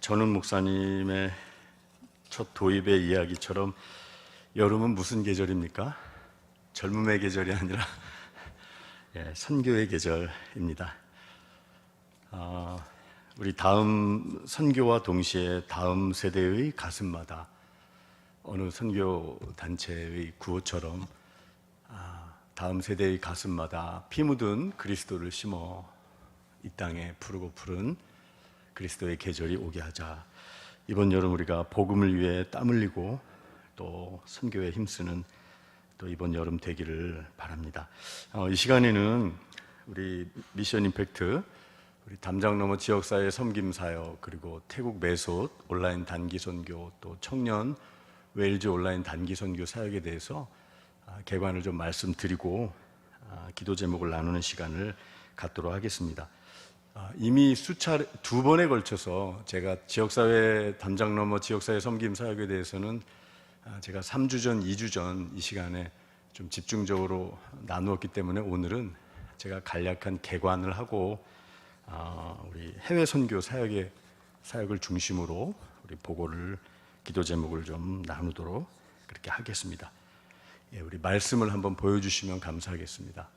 전훈 목사님의 첫 도입의 이야기처럼 여름은 무슨 계절입니까? 젊음의 계절이 아니라 선교의 계절입니다. 우리 다음 선교와 동시에 다음 세대의 가슴마다 어느 선교 단체의 구호처럼 다음 세대의 가슴마다 피 묻은 그리스도를 심어 이 땅에 푸르고 푸른 그리스도의 계절이 오게 하자. 이번 여름 우리가 복음을 위해 땀 흘리고 또 선교에 힘쓰는 또 이번 여름 되기를 바랍니다. 이 시간에는 우리 미션 임팩트, 우리 담장 너머 지역사회 섬김 사역, 그리고 태국 메솥 온라인 단기 선교, 또 청년 웨일즈 온라인 단기 선교 사역에 대해서 개관을 좀 말씀드리고 기도 제목을 나누는 시간을 갖도록 하겠습니다. 이미 수차례 두 번에 걸쳐서 제가 지역사회 담장 너머 지역사회 섬김 사역에 대해서는 제가 3주 전, 2주 전 이 시간에 좀 집중적으로 나누었기 때문에 오늘은 제가 간략한 개관을 하고 우리 해외 선교 사역을 중심으로 우리 보고를 기도 제목을 좀 나누도록 그렇게 하겠습니다. 우리 말씀을 한번 보여주시면 감사하겠습니다.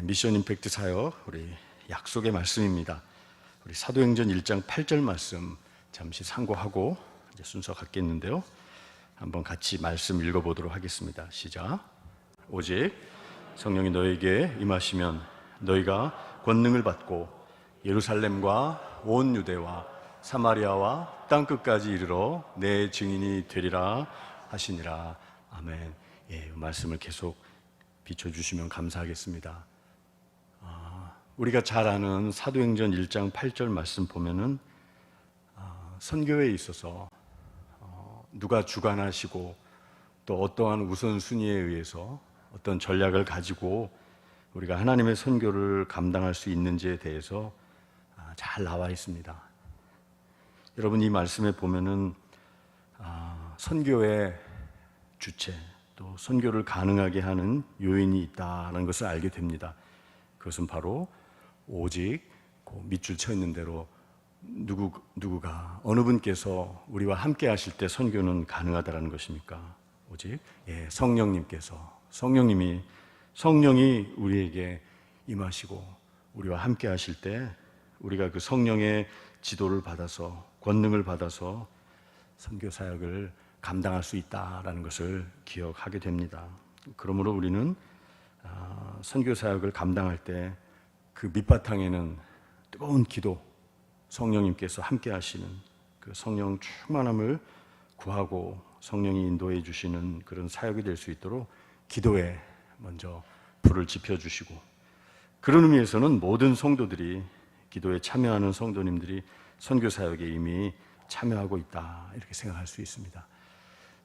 미션 임팩트 사역 우리 약속의 말씀입니다. 우리 사도행전 1장 8절 말씀 잠시 상고하고 이제 순서 갖겠는데요. 한번 같이 말씀 읽어보도록 하겠습니다. 시작. 오직 성령이 너에게 임하시면 너희가 권능을 받고 예루살렘과 온 유대와 사마리아와 땅끝까지 이르러 내 증인이 되리라 하시니라. 아멘. 말씀을 계속 비춰주시면 감사하겠습니다. 우리가 잘 아는 사도행전 1장 8절 말씀 보면은 선교에 있어서 누가 주관하시고 또 어떠한 우선순위에 의해서 어떤 전략을 가지고 우리가 하나님의 선교를 감당할 수 있는지에 대해서 잘 나와 있습니다. 여러분, 이 말씀에 보면은 선교의 주체 또 선교를 가능하게 하는 요인이 있다는 것을 알게 됩니다. 그것은 바로 오직 밑줄 쳐 있는 대로 누구가 어느 분께서 우리와 함께 하실 때 선교는 가능하다는 것입니까? 오직 성령님께서 성령이 우리에게 임하시고 우리와 함께 하실 때 우리가 그 성령의 지도를 받아서 권능을 받아서 선교 사역을 감당할 수 있다라는 것을 기억하게 됩니다. 그러므로 우리는 선교 사역을 감당할 때 그 밑바탕에는 뜨거운 기도, 성령님께서 함께 하시는 그 성령 충만함을 구하고 성령이 인도해 주시는 그런 사역이 될 수 있도록 기도에 먼저 불을 지펴주시고, 그런 의미에서는 모든 성도들이, 기도에 참여하는 성도님들이 선교 사역에 이미 참여하고 있다, 이렇게 생각할 수 있습니다.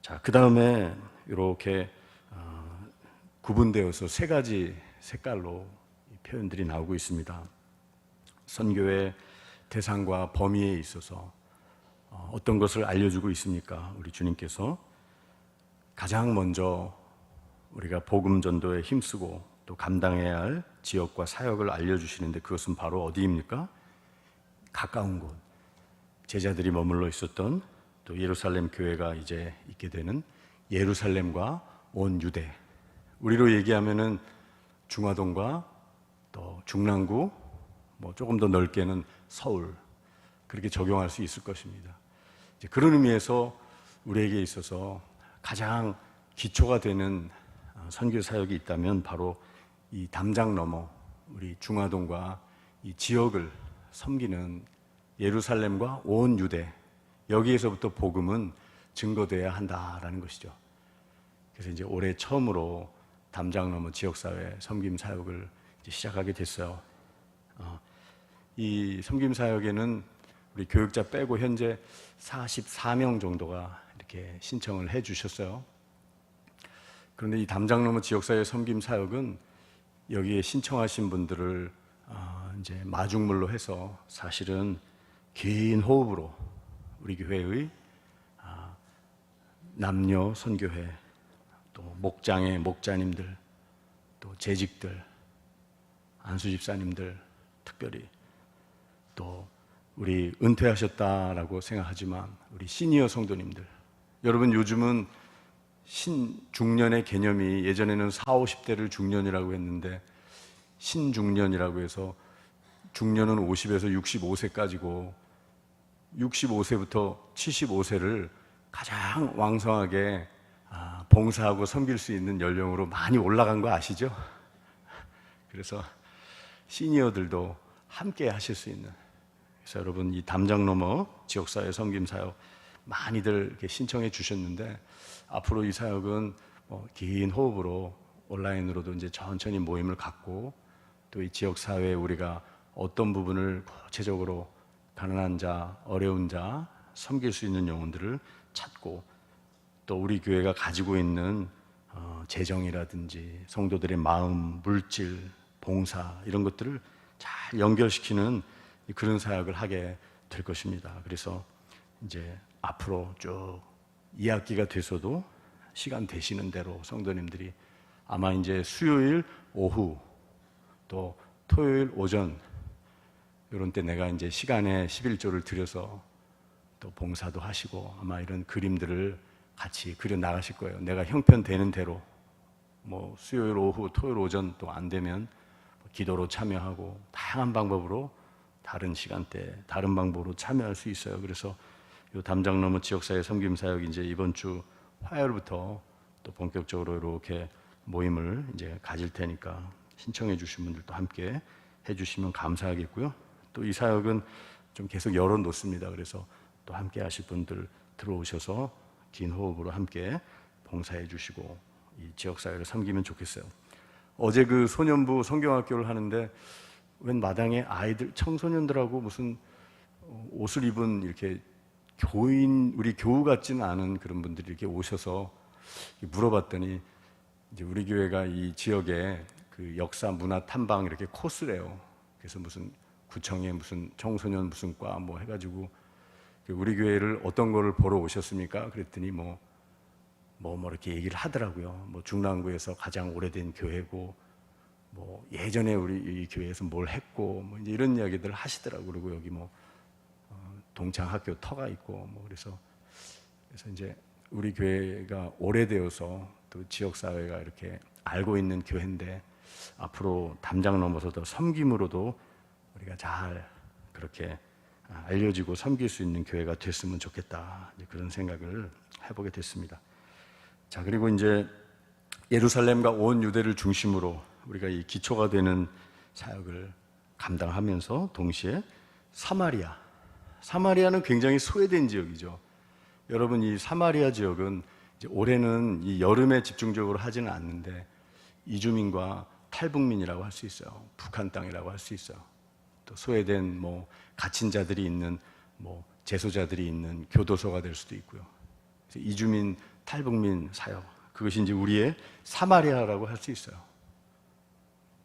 자, 그 다음에 이렇게 구분되어서 세 가지 색깔로 표현들이 나오고 있습니다. 선교의 대상과 범위에 있어서 어떤 것을 알려주고 있습니까? 우리 주님께서 가장 먼저 우리가 복음 전도에 힘쓰고 또 감당해야 할 지역과 사역을 알려주시는데, 그것은 바로 어디입니까? 가까운 곳, 제자들이 머물러 있었던 또 예루살렘 교회가 이제 있게 되는 예루살렘과 온 유대, 우리로 얘기하면은 중화동과 또 중랑구, 조금 더 넓게는 서울, 그렇게 적용할 수 있을 것입니다. 이제 그런 의미에서 우리에게 있어서 가장 기초가 되는 선교 사역이 있다면 바로 이 담장 너머 우리 중화동과 이 지역을 섬기는 예루살렘과 온 유대, 여기에서부터 복음은 증거돼야 한다라는 것이죠. 그래서 이제 올해 처음으로 담장 너머 지역사회 섬김 사역을 이제 시작하게 됐어요. 이 섬김 사역에는 우리 교육자 빼고 현재 44명 정도가 이렇게 신청을 해 주셨어요. 그런데 이 담장 너머 지역사회 섬김 사역은 여기에 신청하신 분들을 이제 마중물로 해서 사실은 긴 호흡으로 우리 교회의 남녀 선교회, 또 목장의 목자님들, 또 재직들, 안수집사님들, 특별히 또 우리 은퇴하셨다라고 생각하지만 우리 시니어 성도님들, 여러분 요즘은 신중년의 개념이 예전에는 40, 50대를 중년이라고 했는데 신중년이라고 해서 중년은 50에서 65세까지고 65세부터 75세를 가장 왕성하게 봉사하고 섬길 수 있는 연령으로 많이 올라간 거 아시죠? 그래서 시니어들도 함께 하실 수 있는, 그래서 여러분 이 담장 넘어 지역사회 섬김 사역 많이들 이렇게 신청해 주셨는데 앞으로 이 사역은 긴 호흡으로 온라인으로도 이제 천천히 모임을 갖고 또 이 지역사회에 우리가 어떤 부분을 구체적으로 가난한 자, 어려운 자, 섬길 수 있는 영혼들을 찾고 또 우리 교회가 가지고 있는 재정이라든지 성도들의 마음, 물질, 봉사 이런 것들을 잘 연결시키는 그런 사역을 하게 될 것입니다. 그래서 이제 앞으로 쭉 2학기가 돼서도 시간 되시는 대로 성도님들이 아마 이제 수요일 오후 또 토요일 오전 이런 때 내가 이제 시간에 11조를 들여서 또 봉사도 하시고 아마 이런 그림들을 같이 그려 나가실 거예요. 내가 형편되는 대로 뭐 수요일 오후 토요일 오전 또 안 되면 기도로 참여하고 다양한 방법으로 다른 시간대 다른 방법으로 참여할 수 있어요. 그래서 이 담장 넘어 지역사회 섬김 사역 이제 이번 주 화요일부터 또 본격적으로 이렇게 모임을 이제 가질 테니까 신청해 주신 분들도 함께 해 주시면 감사하겠고요. 또 이 사역은 좀 계속 열어놓습니다. 그래서 또 함께 하실 분들 들어오셔서 긴 호흡으로 함께 봉사해 주시고 이 지역사회를 섬기면 좋겠어요. 어제 그 소년부 성경학교를 하는데 웬 마당에 아이들, 청소년들하고 무슨 옷을 입은 이렇게 교인, 우리 교우 같지는 않은 그런 분들이 이렇게 오셔서 물어봤더니 이제 우리 교회가 이 지역에 그 역사 문화 탐방 이렇게 코스래요. 그래서 무슨 구청에 무슨 청소년 무슨 과 뭐 해가지고 우리 교회를 어떤 거를 보러 오셨습니까? 그랬더니 뭐 이렇게 얘기를 하더라고요. 뭐 중랑구에서 가장 오래된 교회고 뭐 예전에 우리 이 교회에서 뭘 했고 뭐 이제 이런 이야기들 하시더라고요. 그리고 여기 뭐 동창 학교 터가 있고 뭐 그래서 이제 우리 교회가 오래되어서 또 지역 사회가 이렇게 알고 있는 교회인데 앞으로 담장 넘어서도 섬김으로도 우리가 잘 그렇게 알려지고 섬길 수 있는 교회가 됐으면 좋겠다, 그런 생각을 해보게 됐습니다. 자, 그리고 이제 예루살렘과 온 유대를 중심으로 우리가 이 기초가 되는 사역을 감당하면서 동시에 사마리아는 굉장히 소외된 지역이죠. 여러분 이 사마리아 지역은 이제 올해는 이 여름에 집중적으로 하지는 않는데 이주민과 탈북민이라고 할 수 있어요. 북한 땅이라고 할 수 있어요. 또 소외된 뭐 갇힌 자들이 있는 뭐 재소자들이 있는 교도소가 될 수도 있고요. 이주민, 탈북민 사역, 그것이 이제 우리의 사마리아라고 할 수 있어요.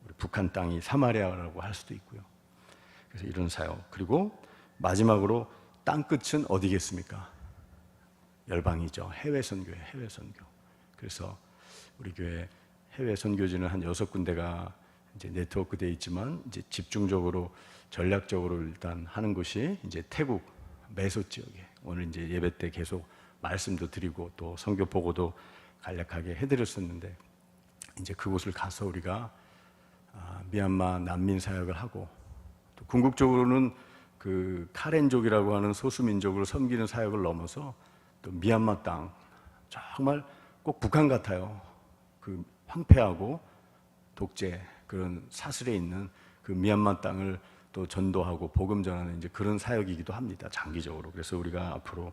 우리 북한 땅이 사마리아라고 할 수도 있고요. 그래서 이런 사역. 그리고 마지막으로 땅 끝은 어디겠습니까? 열방이죠. 해외 선교예요. 해외 선교. 그래서 우리 교회 해외 선교지는 한 6군데가 이제 네트워크되어 있지만 이제 집중적으로 전략적으로 일단 하는 곳이 이제 태국 매소 지역에 오늘 이제 예배 때 계속 말씀도 드리고 또 선교 보고도 간략하게 해드렸었는데 이제 그곳을 가서 우리가 미얀마 난민 사역을 하고 또 궁극적으로는 그 카렌족이라고 하는 소수민족을 섬기는 사역을 넘어서 또 미얀마 땅 정말 꼭 북한 같아요. 그 황폐하고 독재 그런 사슬에 있는 그 미얀마 땅을 또 전도하고 복음 전하는 이제 그런 사역이기도 합니다. 장기적으로. 그래서 우리가 앞으로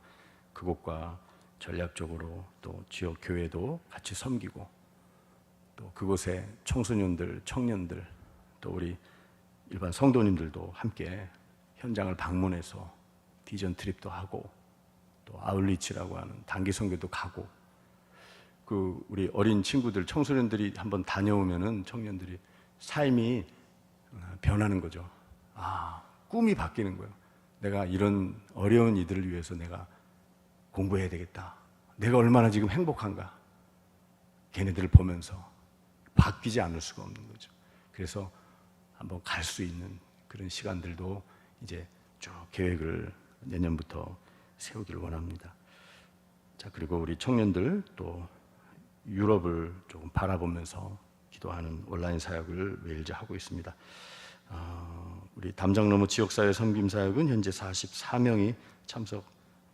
그곳과 전략적으로 또 지역 교회도 같이 섬기고 또 그곳에 청소년들, 청년들 또 우리 일반 성도님들도 함께 현장을 방문해서 비전 트립도 하고 또 아울리치라고 하는 단기 선교도 가고 그 우리 어린 친구들, 청소년들이 한번 다녀오면은 청년들이 삶이 변하는 거죠. 꿈이 바뀌는 거예요. 내가 이런 어려운 이들을 위해서 내가 공부해야 되겠다. 내가 얼마나 지금 행복한가. 걔네들을 보면서 바뀌지 않을 수가 없는 거죠. 그래서 한번 갈 수 있는 그런 시간들도 이제 쭉 계획을 내년부터 세우기를 원합니다. 자, 그리고 우리 청년들 또 유럽을 조금 바라보면서 기도하는 온라인 사역을 매일제 하고 있습니다. 우리 담장너머 지역사회 섬김사역은 현재 44명이 참석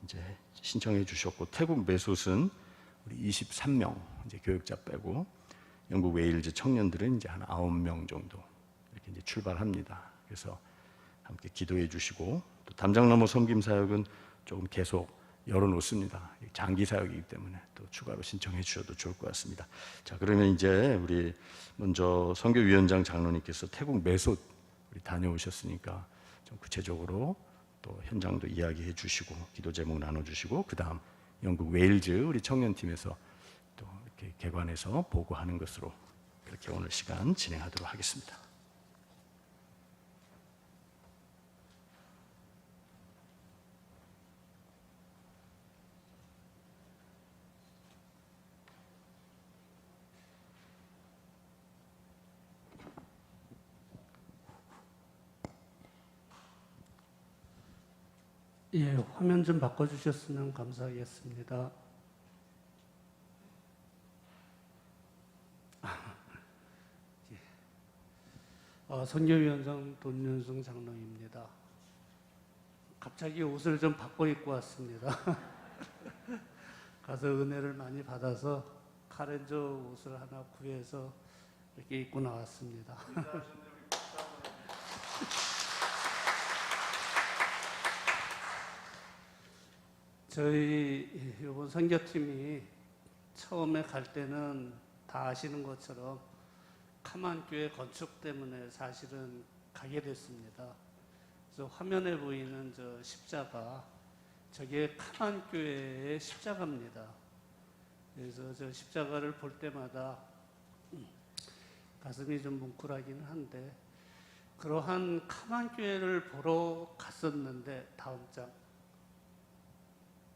이제 신청해 주셨고, 태국 메솥은 우리 23명 이제 교육자 빼고, 영국 웨일즈 청년들은 이제 한 9명 정도 이렇게 이제 출발합니다. 그래서 함께 기도해 주시고, 또 담장너머 섬김사역은 조금 계속 열어놓습니다. 장기 사역이기 때문에 또 추가로 신청해 주셔도 좋을 것 같습니다. 자, 그러면 이제 우리 먼저 선교위원장 장로님께서 태국 메솥 우리 다녀오셨으니까 좀 구체적으로 또 현장도 이야기해 주시고 기도 제목 나눠주시고, 그 다음 영국 웨일즈 우리 청년팀에서 또 이렇게 개관해서 보고하는 것으로 그렇게 오늘 시간 진행하도록 하겠습니다. 예, 화면 좀 바꿔주셨으면 감사하겠습니다. 선교위원장 돈윤승 장로입니다. 갑자기 옷을 좀 바꿔 입고 왔습니다. 가서 은혜를 많이 받아서 카렌저 옷을 하나 구해서 이렇게 입고 나왔습니다. 저희 이번 선교팀이 처음에 갈 때는 다 아시는 것처럼 카만교회 건축 때문에 사실은 가게 됐습니다. 그래서 화면에 보이는 저 십자가, 저게 카만교회의 십자가입니다. 그래서 저 십자가를 볼 때마다 가슴이 좀 뭉클하기는 한데, 그러한 카만교회를 보러 갔었는데,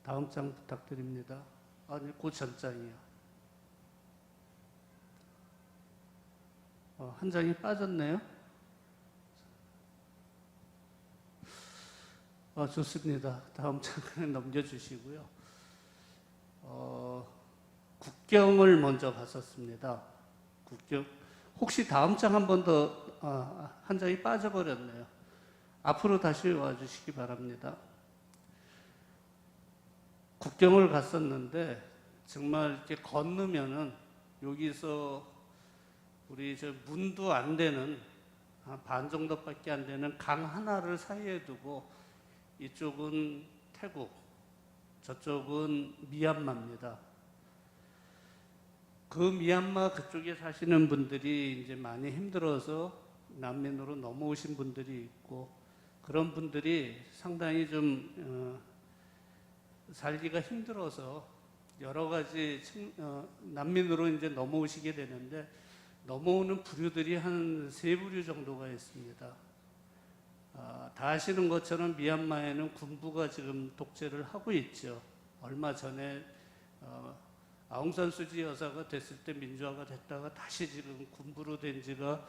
다음 장 부탁드립니다. 아니, 그 전장이요. 한 장이 빠졌네요. 좋습니다. 다음 장을 넘겨주시고요. 국경을 먼저 갔었습니다. 국경. 혹시 다음 장 한 번 더, 한 장이 빠져버렸네요. 앞으로 다시 와주시기 바랍니다. 국경을 갔었는데 정말 이렇게 건너면은 여기서 우리 저 문도 안 되는 반 정도밖에 안 되는 강 하나를 사이에 두고 이쪽은 태국, 저쪽은 미얀마입니다. 그 미얀마 그쪽에 사시는 분들이 이제 많이 힘들어서 난민으로 넘어오신 분들이 있고, 그런 분들이 상당히 좀 살기가 힘들어서 여러 가지 난민으로 이제 넘어오시게 되는데, 넘어오는 부류들이 한 3부류 정도가 있습니다. 다 아시는 것처럼 미얀마에는 군부가 지금 독재를 하고 있죠. 얼마 전에 아웅산 수지 여사가 됐을 때 민주화가 됐다가 다시 지금 군부로 된 지가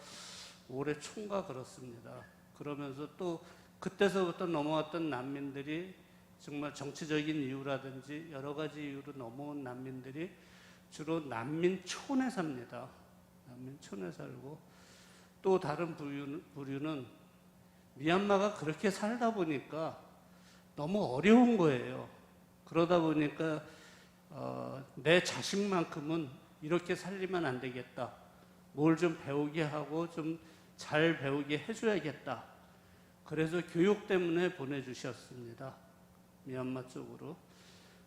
올해 초인가 그렇습니다. 그러면서 또 그때서부터 넘어왔던 난민들이 정말 정치적인 이유라든지 여러 가지 이유로 넘어온 난민들이 주로 난민촌에 삽니다. 난민촌에 살고, 또 다른 부류는 미얀마가 그렇게 살다 보니까 너무 어려운 거예요. 그러다 보니까 내 자식만큼은 이렇게 살리면 안 되겠다. 뭘 좀 배우게 하고 좀 잘 배우게 해줘야겠다. 그래서 교육 때문에 보내주셨습니다. 미얀마 쪽으로.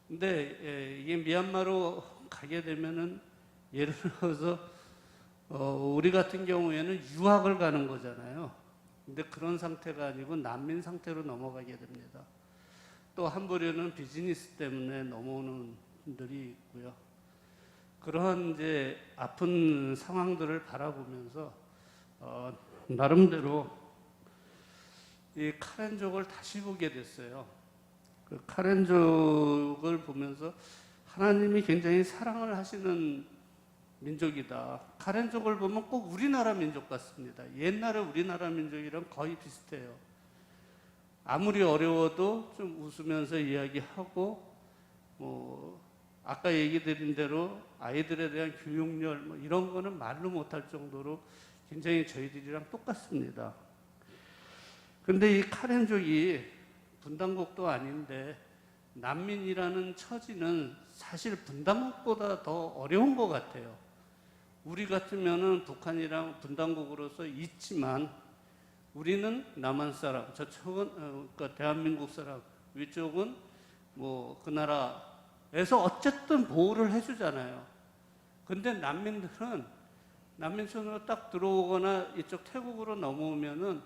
근데 이게 미얀마로 가게 되면은 예를 들어서 우리 같은 경우에는 유학을 가는 거잖아요. 근데 그런 상태가 아니고 난민 상태로 넘어가게 됩니다. 또 한 부류는 비즈니스 때문에 넘어오는 분들이 있고요. 그러한 이제 아픈 상황들을 바라보면서 나름대로 이 카렌족을 다시 보게 됐어요. 그 카렌족을 보면서 하나님이 굉장히 사랑을 하시는 민족이다. 카렌족을 보면 꼭 우리나라 민족 같습니다. 옛날에 우리나라 민족이랑 거의 비슷해요. 아무리 어려워도 좀 웃으면서 이야기하고, 뭐 아까 얘기 드린 대로 아이들에 대한 교육열 뭐 이런 거는 말로 못할 정도로 굉장히 저희들이랑 똑같습니다. 근데 이 카렌족이 분단국도 아닌데 난민이라는 처지는 사실 분단국보다 더 어려운 것 같아요. 우리 같으면은 북한이랑 분단국으로서 있지만 우리는 남한 사람, 저쪽은 그러니까 대한민국 사람, 위쪽은 뭐 그 나라에서 어쨌든 보호를 해주잖아요. 근데 난민들은 난민촌으로 딱 들어오거나 이쪽 태국으로 넘어오면은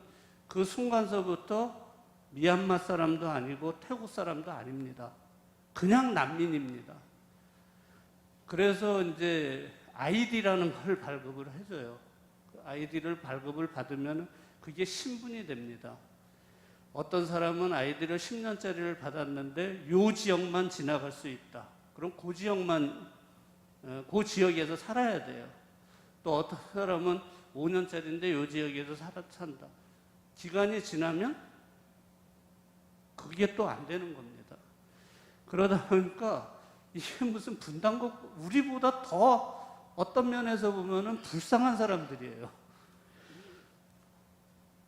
그 순간서부터 미얀마 사람도 아니고 태국 사람도 아닙니다. 그냥 난민입니다. 그래서 이제 아이디라는 걸 발급을 해줘요. 그 아이디를 발급을 받으면 그게 신분이 됩니다. 어떤 사람은 아이디를 10년짜리를 받았는데 요 지역만 지나갈 수 있다. 그럼 그 지역만, 그 지역에서 살아야 돼요. 또 어떤 사람은 5년짜리인데 요 지역에서 산다. 기간이 지나면 그게 또 안 되는 겁니다. 그러다 보니까 이게 무슨 분단국, 우리보다 더 어떤 면에서 보면은 불쌍한 사람들이에요.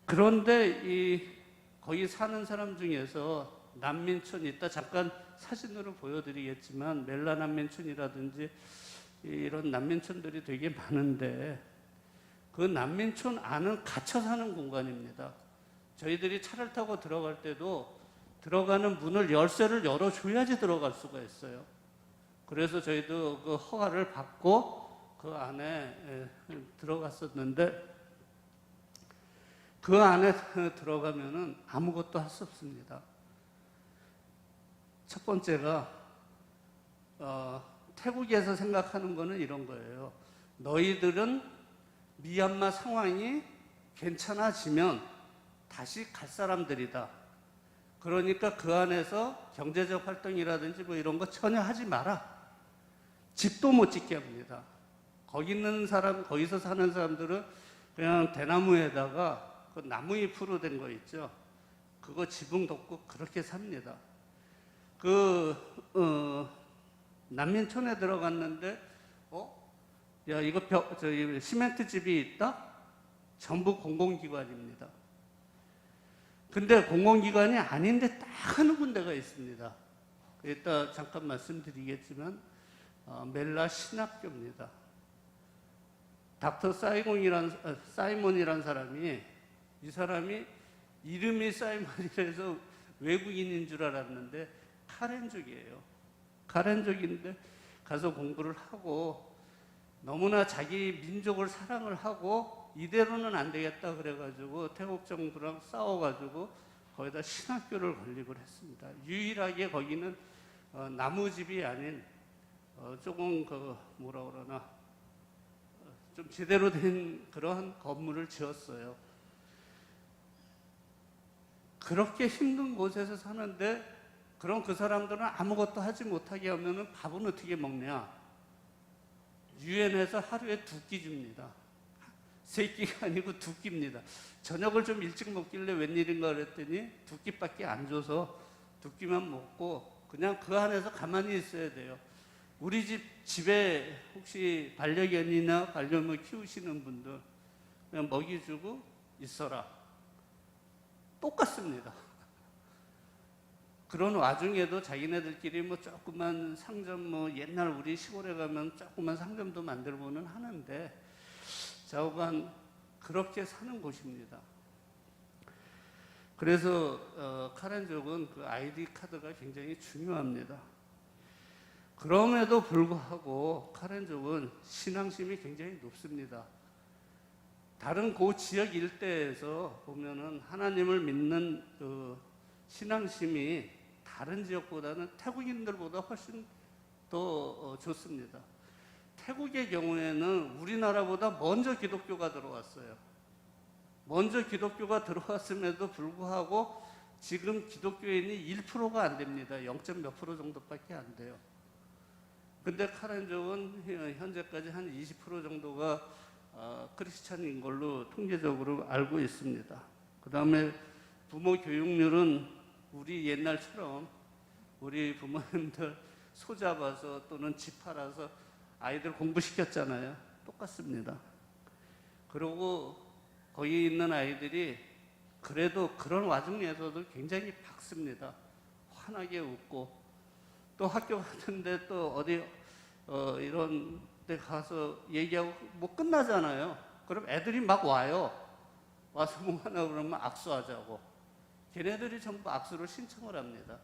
그런데 거기 사는 사람 중에서 난민촌이 있다. 잠깐 사진으로 보여드리겠지만 멜라 난민촌이라든지 이런 난민촌들이 되게 많은데 그 난민촌 안은 갇혀 사는 공간입니다. 저희들이 차를 타고 들어갈 때도 들어가는 문을 열쇠를 열어줘야지 들어갈 수가 있어요. 그래서 저희도 그 허가를 받고 그 안에 들어갔었는데 그 안에 들어가면은 아무것도 할 수 없습니다. 첫 번째가 태국에서 생각하는 거는 이런 거예요. 너희들은 미얀마 상황이 괜찮아지면 다시 갈 사람들이다. 그러니까 그 안에서 경제적 활동이라든지 뭐 이런 거 전혀 하지 마라. 집도 못 짓게 합니다. 거기 있는 사람, 거기서 사는 사람들은 그냥 대나무에다가 그 나무잎으로 된 거 있죠. 그거 지붕 덮고 그렇게 삽니다. 난민촌에 들어갔는데, 야, 이거 시멘트 집이 있다? 전부 공공기관입니다. 근데 공공기관이 아닌데 딱 한 군데가 있습니다. 이따 잠깐 말씀드리겠지만 멜라 신학교입니다. 닥터 사이몬이란 사람이 이 사람이 이름이 사이몬이라서 외국인인 줄 알았는데 카렌족이에요. 카렌족인데 가서 공부를 하고 너무나 자기 민족을 사랑을 하고 이대로는 안 되겠다 그래가지고 태국 정부랑 싸워가지고 거기다 신학교를 건립을 했습니다. 유일하게 거기는 나무집이 아닌 조금 뭐라 그러나 좀 제대로 된 그러한 건물을 지었어요. 그렇게 힘든 곳에서 사는데 그럼 그 사람들은 아무것도 하지 못하게 하면은 밥은 어떻게 먹냐? 유엔에서 하루에 2끼 줍니다. 3끼가 아니고 2끼입니다. 저녁을 좀 일찍 먹길래 웬일인가 그랬더니 2끼밖에 안 줘서 2끼만 먹고 그냥 그 안에서 가만히 있어야 돼요. 우리 집에 혹시 반려견이나 반려묘 키우시는 분들 그냥 먹이 주고 있어라. 똑같습니다. 그런 와중에도 자기네들끼리 뭐 조그만 상점 뭐 옛날 우리 시골에 가면 조그만 상점도 만들고는 하는데 좌우간 그렇게 사는 곳입니다. 그래서 카렌족은 그 아이디 카드가 굉장히 중요합니다. 그럼에도 불구하고 카렌족은 신앙심이 굉장히 높습니다. 다른 그 지역 일대에서 보면은 하나님을 믿는 그 신앙심이 다른 지역보다는 태국인들보다 훨씬 더 좋습니다. 태국의 경우에는 우리나라보다 먼저 기독교가 들어왔어요. 먼저 기독교가 들어왔음에도 불구하고 지금 기독교인이 1%가 안 됩니다. 0.몇 프로 정도밖에 안 돼요. 근데 카렌족은 현재까지 한 20% 정도가 크리스찬인 걸로 통계적으로 알고 있습니다. 그 다음에 부모 교육률은 우리 옛날처럼 우리 부모님들 소 잡아서 또는 집 팔아서 아이들 공부시켰잖아요. 똑같습니다. 그리고 거기 있는 아이들이 그래도 그런 와중에서도 굉장히 밝습니다. 환하게 웃고, 또 학교 같은데 또 어디 이런 데 가서 얘기하고 뭐 끝나잖아요. 그럼 애들이 막 와요. 와서 뭐 하나 그러면 악수하자고. 걔네들이 전부 악수를 신청을 합니다.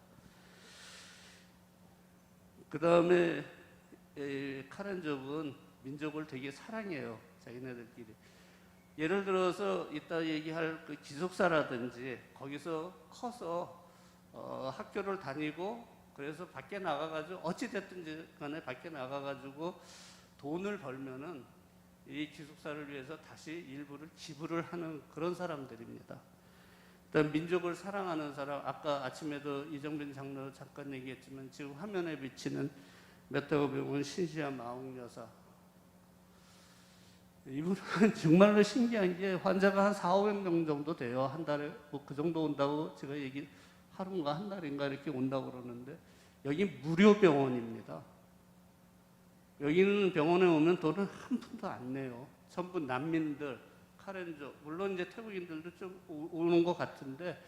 그 다음에 카렌족은 민족을 되게 사랑해요. 자기네들끼리. 예를 들어서 이따 얘기할 그 기숙사라든지 거기서 커서 학교를 다니고, 그래서 밖에 나가가지고 어찌됐든지 간에 밖에 나가가지고 돈을 벌면은 이 기숙사를 위해서 다시 일부를 기부를 하는 그런 사람들입니다. 일단 민족을 사랑하는 사람, 아까 아침에도 이정빈 장로 잠깐 얘기했지만 지금 화면에 비치는 메타고병원 신시아 마웅여사, 이분은 정말로 신기한 게 환자가 한 400~500명 정도 돼요. 한 달에 뭐 그 정도 온다고 제가 하루인가 한 달인가 이렇게 온다고 그러는데, 여기 무료 병원입니다. 여기는 병원에 오면 돈을 한 푼도 안 내요. 전부 난민들, 카렌족, 물론 이제 태국인들도 좀 오는 것 같은데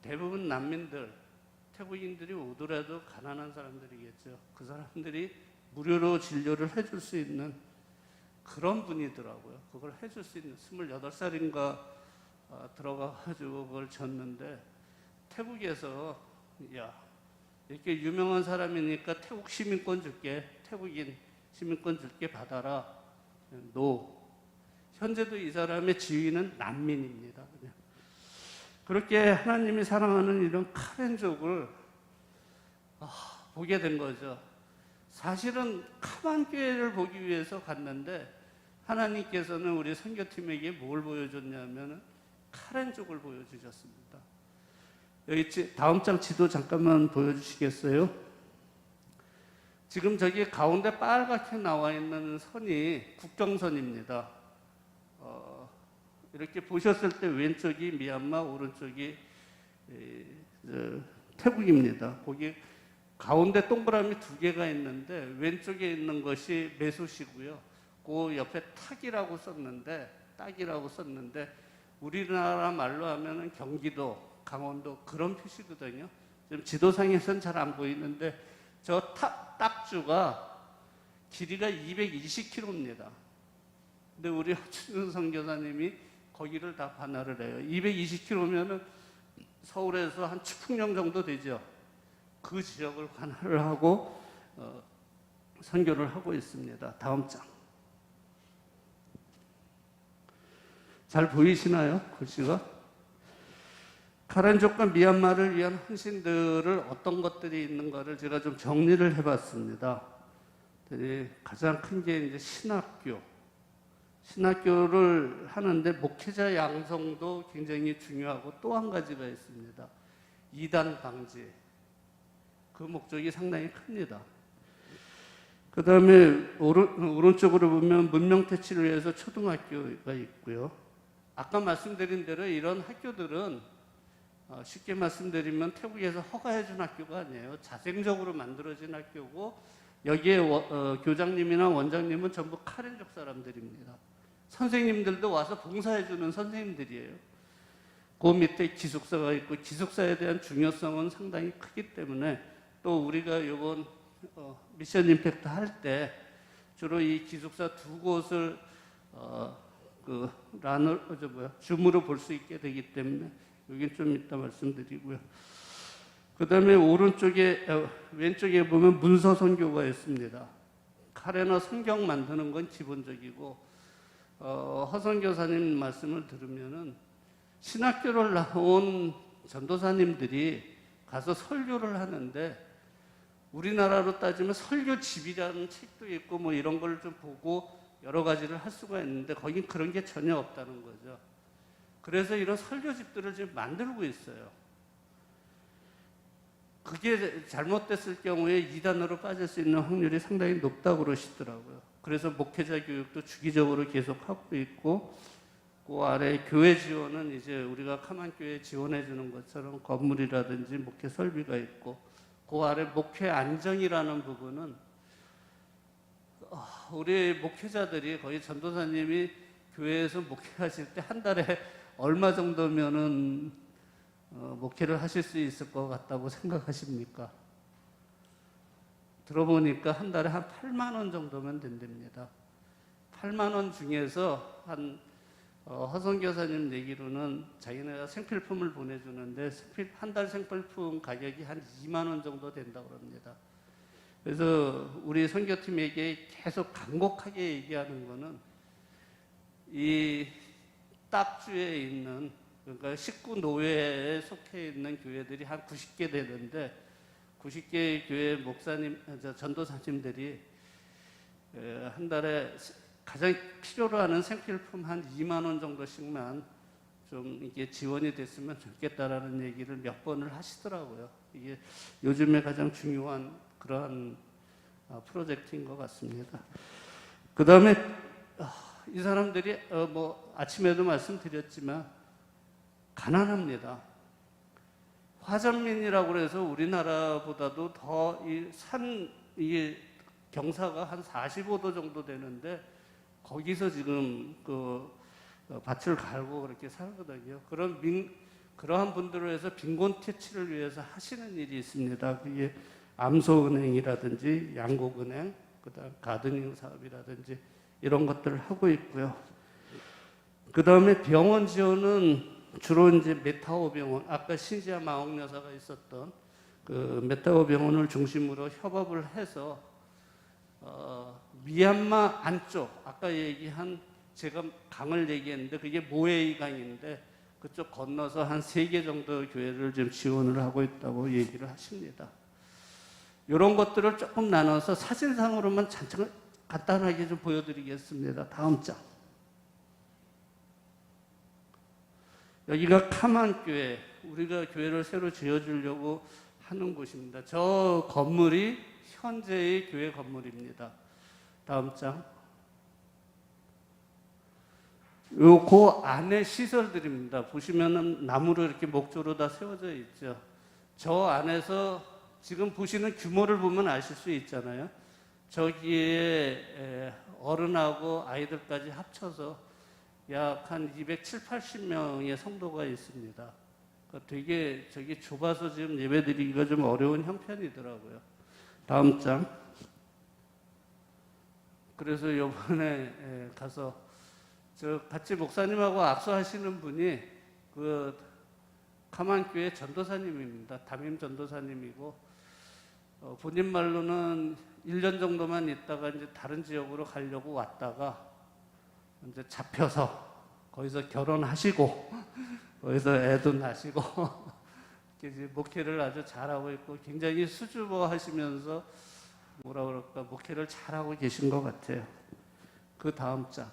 대부분 난민들, 태국인들이 오더라도 가난한 사람들이겠죠. 그 사람들이 무료로 진료를 해줄 수 있는 그런 분이더라고요. 그걸 해줄 수 있는 28살인가 들어가가지고 그걸 졌는데, 태국에서 야 이렇게 유명한 사람이니까 태국 시민권 줄게, 태국인 시민권 줄게 받아라. 노. 현재도 이 사람의 지위는 난민입니다. 그냥. 그렇게 하나님이 사랑하는 이런 카렌족을 보게 된 거죠. 사실은 카만교회를 보기 위해서 갔는데 하나님께서는 우리 선교팀에게 뭘 보여줬냐면 카렌족을 보여주셨습니다. 여기 다음 장 지도 잠깐만 보여주시겠어요? 지금 저기 가운데 빨갛게 나와 있는 선이 국경선입니다. 이렇게 보셨을 때 왼쪽이 미얀마, 오른쪽이 태국입니다. 거기 가운데 동그라미 2개가 있는데 왼쪽에 있는 것이 메소시고요. 그 옆에 딱이라고 썼는데 우리나라 말로 하면은 경기도, 강원도 그런 표시거든요. 지금 지도상에서는 잘 안 보이는데 저 딱주가 길이가 220km입니다. 근데 우리 허춘 선교사님이 거기를 다 반할을 해요. 220km면은 서울에서 한 추풍령 정도 되죠. 그 지역을 관할을 하고 선교를 하고 있습니다. 다음 장. 잘 보이시나요? 글씨가? 카렌족과 미얀마를 위한 헌신들을 어떤 것들이 있는가를 제가 좀 정리를 해봤습니다. 가장 큰 게 이제 신학교를 하는데 목회자 양성도 굉장히 중요하고, 또 한 가지가 있습니다. 이단 방지. 그 목적이 상당히 큽니다. 그 다음에 오른쪽으로 보면 문명태치를 위해서 초등학교가 있고요. 아까 말씀드린 대로 이런 학교들은 쉽게 말씀드리면 태국에서 허가해준 학교가 아니에요. 자생적으로 만들어진 학교고, 여기에 교장님이나 원장님은 전부 카렌족 사람들입니다. 선생님들도 와서 봉사해주는 선생님들이에요. 그 밑에 기숙사가 있고, 기숙사에 대한 중요성은 상당히 크기 때문에 또 우리가 이번 미션 임팩트 할 때 주로 이 기숙사 2곳을 줌으로 볼 수 있게 되기 때문에 여긴 좀 이따 말씀드리고요. 그 다음에 왼쪽에 보면 문서 선교가 있습니다. 카레나 성경 만드는 건 기본적이고, 허선교사님 말씀을 들으면은 신학교를 나온 전도사님들이 가서 설교를 하는데, 우리나라로 따지면 설교집이라는 책도 있고 뭐 이런 걸 좀 보고 여러 가지를 할 수가 있는데, 거긴 그런 게 전혀 없다는 거죠. 그래서 이런 설교집들을 지금 만들고 있어요. 그게 잘못됐을 경우에 이단으로 빠질 수 있는 확률이 상당히 높다고 그러시더라고요. 그래서 목회자 교육도 주기적으로 계속 하고 있고, 그 아래 교회 지원은 이제 우리가 카만교회 지원해 주는 것처럼 건물이라든지 목회 설비가 있고, 그 아래 목회 안정이라는 부분은 우리 목회자들이 거의 전도사님이 교회에서 목회하실 때 한 달에 얼마 정도면은 목회를 하실 수 있을 것 같다고 생각하십니까? 들어보니까 한 달에 한 8만 원 정도면 된답니다. 8만 원 중에서 허성 교사님 얘기로는 자기네가 생필품을 보내주는데 한 달 생필품 가격이 한 2만 원 정도 된다고 합니다. 그래서 우리 선교팀에게 계속 간곡하게 얘기하는 거는 이 딱주에 있는, 그러니까 식구 노회에 속해 있는 교회들이 한 90개 되는데 90개의 교회 목사님, 전도사님들이 한 달에 가장 필요로 하는 생필품 한 2만 원 정도씩만 좀 이게 지원이 됐으면 좋겠다라는 얘기를 몇 번을 하시더라고요. 이게 요즘에 가장 중요한 그러한 프로젝트인 것 같습니다. 그 다음에 이 사람들이 뭐 아침에도 말씀드렸지만 가난합니다. 화전민이라고 해서 우리나라보다도 더 이게 경사가 한 45도 정도 되는데 거기서 지금 그 밭을 갈고 그렇게 살거든요. 그러한 분들을 위해서 빈곤 퇴치를 위해서 하시는 일이 있습니다. 그게 암소은행이라든지 양곡은행, 그다음 가드닝 사업이라든지 이런 것들을 하고 있고요. 그 다음에 병원 지원은 주로 이제 메타오 병원, 아까 신지아 마옥 여사가 있었던 그 메타오 병원을 중심으로 협업을 해서 미얀마 안쪽, 아까 얘기한 제가 강을 얘기했는데 그게 모에이 강인데 그쪽 건너서 한 3개 정도 교회를 지금 지원을 하고 있다고 얘기를 하십니다. 이런 것들을 조금 나눠서 사진상으로만 간단하게 좀 보여드리겠습니다. 다음 장. 여기가 카만교회, 우리가 교회를 새로 지어주려고 하는 곳입니다. 저 건물이 현재의 교회 건물입니다. 다음 장. 그 안에 시설들입니다. 보시면은 나무로 이렇게 목조로 다 세워져 있죠. 저 안에서 지금 보시는 규모를 보면 아실 수 있잖아요. 저기에 어른하고 아이들까지 합쳐서 약 한 270~80명의 성도가 있습니다. 그러니까 되게 저기 좁아서 지금 예배드리기가 좀 어려운 형편이더라고요. 다음 장. 그래서 이번에 가서 저 같이 목사님하고 악수하시는 분이 그 카만교회 전도사님입니다. 담임 전도사님이고 본인 말로는 1년 정도만 있다가 이제 다른 지역으로 가려고 왔다가 이제 잡혀서 거기서 결혼하시고 거기서 애도 낳으시고 이제 목회를 아주 잘하고 있고 굉장히 수줍어하시면서 뭐라 그럴까 목회를 잘하고 계신 것 같아요. 그 다음 장.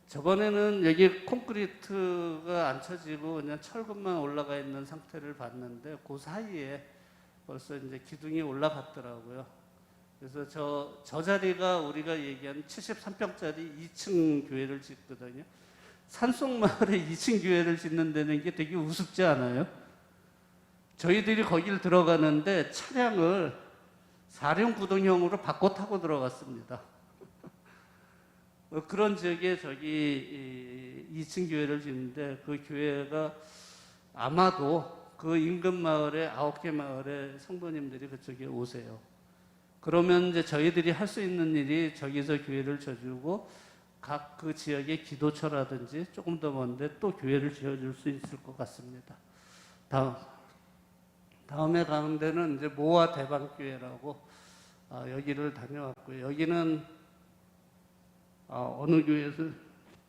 저번에는 여기 콘크리트가 안 쳐지고 그냥 철근만 올라가 있는 상태를 봤는데 그 사이에 벌써 이제 기둥이 올라갔더라고요. 그래서 저 자리가 우리가 얘기한 73평짜리 2층 교회를 짓거든요. 산속마을에 2층 교회를 짓는 데는 게 되게 우습지 않아요? 저희들이 거기를 들어가는데 차량을 사륜구동형으로 바꿔 타고 들어갔습니다. 그런 지역에 저기 2층 교회를 짓는데 그 교회가 아마도 그 인근 마을에 9개 마을에 성도님들이 그쪽에 오세요. 그러면 이제 저희들이 할 수 있는 일이 저기서 교회를 져주고 각 그 지역의 기도처라든지 조금 더 먼데 또 교회를 지어줄 수 있을 것 같습니다. 다음에 가는 데는 이제 모아 대방교회라고 여기를 다녀왔고요. 여기는 어느 교회에서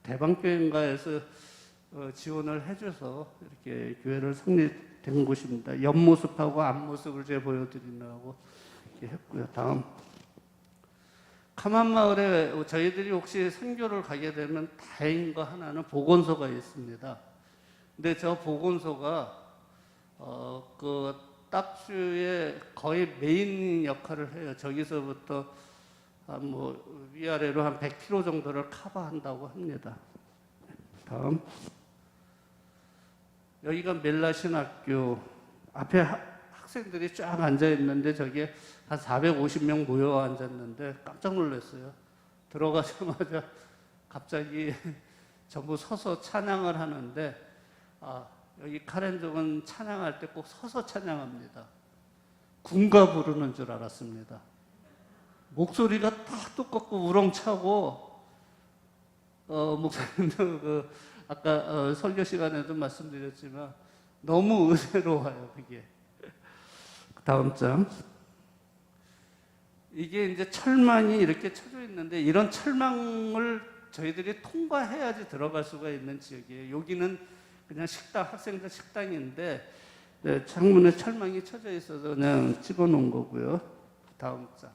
대방교회인가에서 지원을 해줘서 이렇게 교회를 성립된 곳입니다. 옆모습하고 앞모습을 제가 보여드리려고 이렇게 했고요. 다음. 카만마을에 저희들이 혹시 선교를 가게 되면 다행인 거 하나는 보건소가 있습니다. 근데 저 보건소가 그 딱주의 거의 메인 역할을 해요. 저기서부터 뭐 위아래로 한 100km 정도를 커버한다고 합니다. 다음. 여기가 멜라신학교 앞에 학생들이 쫙 앉아 있는데 저기에 한 450명 모여 앉았는데 깜짝 놀랐어요. 들어가자마자 갑자기 전부 서서 찬양을 하는데 여기 카렌족은 찬양할 때 꼭 서서 찬양합니다. 군가 부르는 줄 알았습니다. 목소리가 다 똑같고 우렁차고 목사님도 아까 설교 시간에도 말씀드렸지만 너무 은혜로워요. 그게. 다음 장. 이게 이제 철망이 이렇게 쳐져 있는데 이런 철망을 저희들이 통과해야지 들어갈 수가 있는 지역이에요. 여기는 그냥 식당, 학생들 식당인데 네, 창문에 철망이 쳐져 있어서 그냥 찍어놓은 거고요. 다음 장.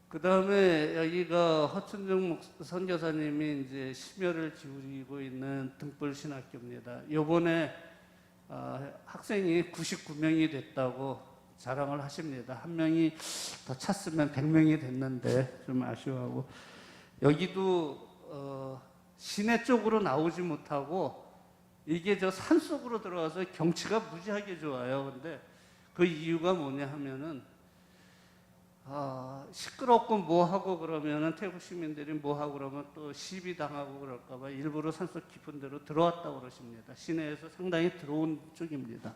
그 다음에 여기가 허춘중 선교사님이 이제 심혈을 기울이고 있는 등불신학교입니다. 요번에 학생이 99명이 됐다고 자랑을 하십니다. 한 명이 더 찼으면 100명이 됐는데 좀 아쉬워하고 여기도 시내 쪽으로 나오지 못하고 이게 저 산 속으로 들어가서 경치가 무지하게 좋아요. 근데 그 이유가 뭐냐 하면은 시끄럽고 뭐하고 그러면은 태국 시민들이 뭐하고 그러면 또 시비 당하고 그럴까봐 일부러 산속 깊은 데로 들어왔다고 그러십니다. 시내에서 상당히 들어온 쪽입니다.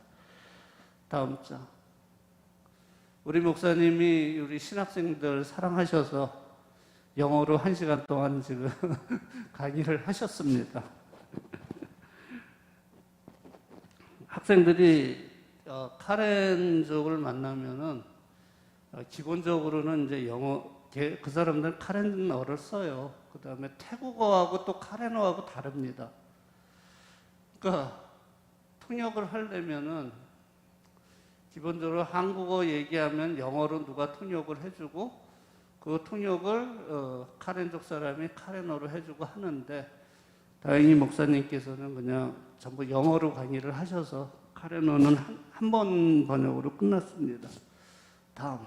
다음 장. 우리 목사님이 우리 신학생들 사랑하셔서 영어로 1시간 동안 지금 강의를 하셨습니다. 학생들이 카렌족을 만나면은 기본적으로는 이제 영어, 그 사람들은 카렌어를 써요. 그 다음에 태국어하고 또 카렌어하고 다릅니다. 그러니까 통역을 하려면은 기본적으로 한국어 얘기하면 영어로 누가 통역을 해주고 그 통역을 카렌족 사람이 카렌어로 해주고 하는데 다행히 목사님께서는 그냥 전부 영어로 강의를 하셔서 카렌어는 한 번 번역으로 끝났습니다. 다음.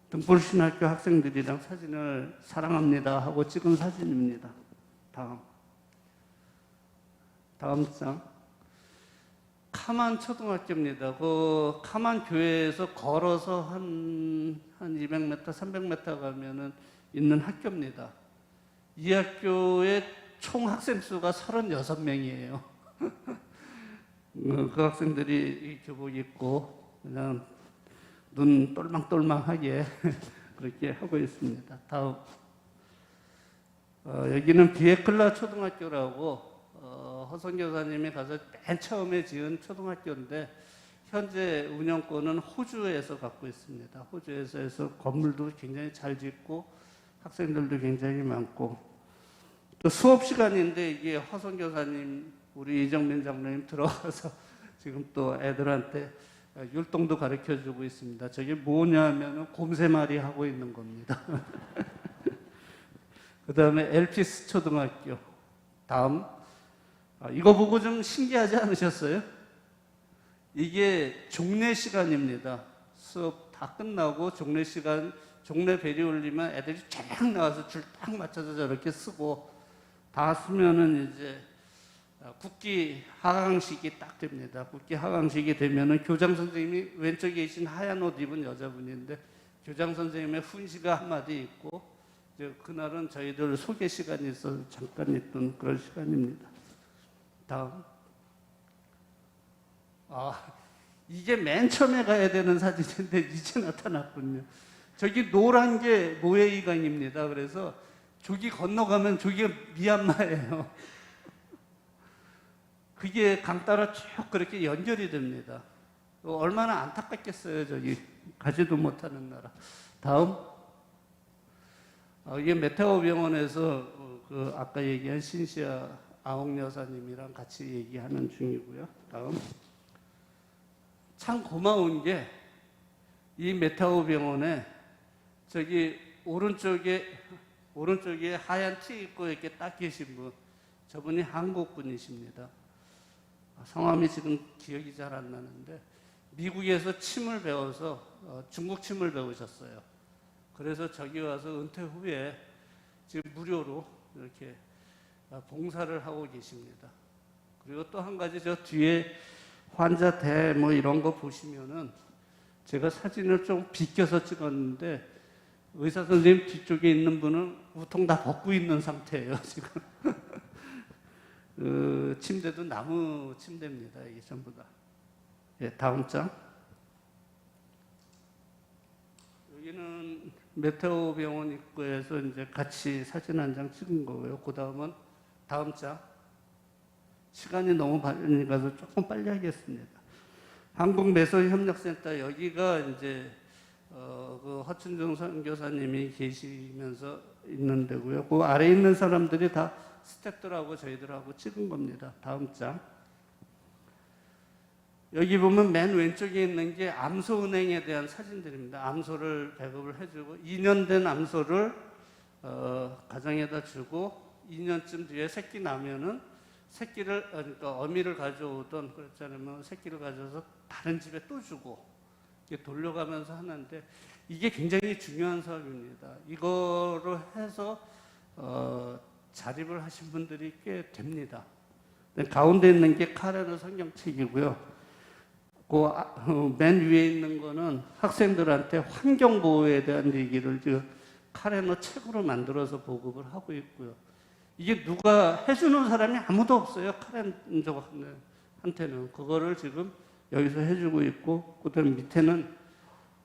등불신학교 학생들이랑 사진을 사랑합니다 하고 찍은 사진입니다. 다음 장. 카만 초등학교입니다. 그 카만 교회에서 걸어서 한 200m, 300m 가면은 있는 학교입니다. 이 학교의 총 학생 수가 36명이에요. 그 학생들이 교복 입고 그냥 눈 똘망똘망하게 그렇게 하고 있습니다. 다음. 여기는 비에클라 초등학교라고 허선 교사님이 가서 맨 처음에 지은 초등학교인데 현재 운영권은 호주에서 갖고 있습니다. 호주에서 해서 건물도 굉장히 잘 짓고 학생들도 굉장히 많고 또 수업 시간인데 이게 허선 교사님 우리 이정민 장로님 들어가서 지금 또 애들한테 율동도 가르쳐주고 있습니다. 저게 뭐냐면 곰새말이 하고 있는 겁니다. 그 다음에 엘피스 초등학교. 다음. 이거 보고 좀 신기하지 않으셨어요? 이게 종례 시간입니다. 수업 다 끝나고 종례 시간, 종례 벨이 울리면 애들이 쫙 나와서 줄 딱 맞춰서 저렇게 쓰고 다 쓰면은 이제 국기 하강식이 딱 됩니다. 국기 하강식이 되면은 교장 선생님이 왼쪽에 계신 하얀 옷 입은 여자분인데 교장 선생님의 훈시가 한마디 있고 이제 그날은 저희들 소개 시간이 있어서 잠깐 있던 그런 시간입니다. 다음. 이게 맨 처음에 가야 되는 사진인데 이제 나타났군요. 저기 노란 게 모에이강입니다. 그래서 저기 건너가면 저기가 미얀마예요. 그게 강 따라 쭉 그렇게 연결이 됩니다. 얼마나 안타깝겠어요. 저기 가지도 못하는 나라. 다음. 이게 메테오 병원에서 그 아까 얘기한 신시아 아옥 여사님이랑 같이 얘기하는 중이고요. 다음. 참 고마운 게 이 메테오 병원에 저기 오른쪽에 하얀 티 입고 이렇게 딱 계신 분, 저분이 한국 분이십니다. 성함이 지금 기억이 잘 안 나는데 미국에서 침을 배워서 중국 침을 배우셨어요. 그래서 저기 와서 은퇴 후에 지금 무료로 이렇게 봉사를 하고 계십니다. 그리고 또 한 가지 저 뒤에 환자 대 뭐 이런 거 보시면은 제가 사진을 좀 비껴서 찍었는데 의사 선생님 뒤쪽에 있는 분은 우통 다 벗고 있는 상태예요 지금. 그 침대도 나무 침대입니다. 이게 전부 다. 예, 다음 장. 여기는 메테오 병원 입구에서 이제 같이 사진 한 장 찍은 거고요. 그 다음은 다음 장. 시간이 너무 빨리 가서 조금 빨리 하겠습니다. 한국매소협력센터 여기가 이제 그 허춘중 선교사님이 계시면서 있는 데고요. 그 아래 있는 사람들이 다 스태프들하고 저희들하고 찍은 겁니다. 다음 장. 여기 보면 맨 왼쪽에 있는 게 암소은행에 대한 사진들입니다. 암소를 배급을 해주고 2년 된 암소를 가정에다 주고 2년쯤 뒤에 새끼 나면은 새끼를 그러니까 어미를 가져오던 그렇지 않으면 새끼를 가져서 다른 집에 또 주고 이렇게 돌려가면서 하는데 이게 굉장히 중요한 사업입니다. 이거를 해서 자립을 하신 분들이 꽤 됩니다. 가운데 있는 게 카레노 성경책이고요. 맨 위에 있는 거는 학생들한테 환경 보호에 대한 얘기를 지금 카레노 책으로 만들어서 보급을 하고 있고요. 이게 누가 해주는 사람이 아무도 없어요. 카렌족한테는 그거를 지금 여기서 해주고 있고, 그다음 밑에는